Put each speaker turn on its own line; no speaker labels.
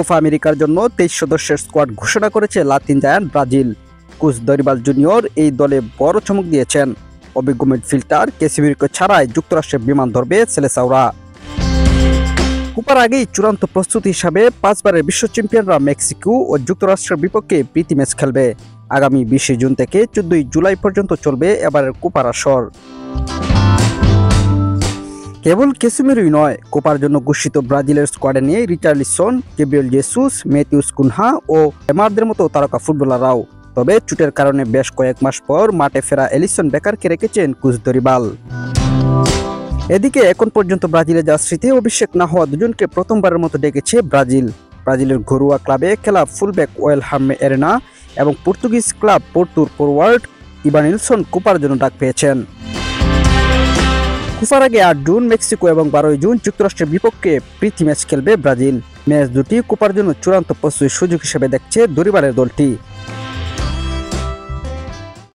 Copa আমেরিকার জন্য 23 সদস্যের স্কোয়াড ঘোষণা করেছে Latin giant Brazil. Coach Dorival junior এই দলে বড় চমক দিয়েছেন। অভিজ্ঞ মিডফিল্ডার ক্যাসিমিরোকে ছাড়াই যুক্তরাষ্ট্রের বিমান ধরবে সেলেসাওরা। কোপার আগেই চূড়ান্ত প্রস্তুতি হিসাবে 5 বারের বিশ্ব চ্যাম্পিয়নরা মেক্সিকো ও যুক্তরাষ্ট্রের বিপক্ষে প্রীতি ম্যাচ খেলবে। আগামী 20 জুন থেকে 14 জুলাই পর্যন্ত চলবে এবারের কোপার আসর। কেবল ক্যাসিমিরোই নয়, কোপার জন্য ঘোষিত ব্রাজিলের স্কোয়াডে নিয়ে Richarlison, Gabriel Jesus, Matheus Cunha ও নেইমারদের মতো তারকা ফুটবলাররাও। তবে চোটের কারণে বেশ কয়েক মাস পর মাঠে ফেরা এলিসন বেকারকে রেখেছেন কোচ দরিবাল। এদিকে এখন পর্যন্ত ব্রাজিলে যা স্মৃতি অভিষেক না হওয়া দুজনকে প্রথমবারের মতো ডেকেছে ব্রাজিল। ব্রাজিলের ঘরোয়া ক্লাবে খেলা ফুলব্যাক ওয়েল হার্মে এরেনা এবং পর্তুগিজ ক্লাব পোর্তুর ফরওয়ার্ড ইভানিলসন কোপার জন্য ডাক পেয়েছেন। কোপার আগে 8 জুন মেক্সিকো এবং 12 জুন যুক্তরাষ্ট্রের বিপক্ষে প্রীতি ম্যাচ খেলবে ব্রাজিল। ম্যাচ দুটি কোপার জন্য চূড়ান্ত প্রস্তুতির সুযোগ হিসেবে দেখছে দরিবালের দলটি।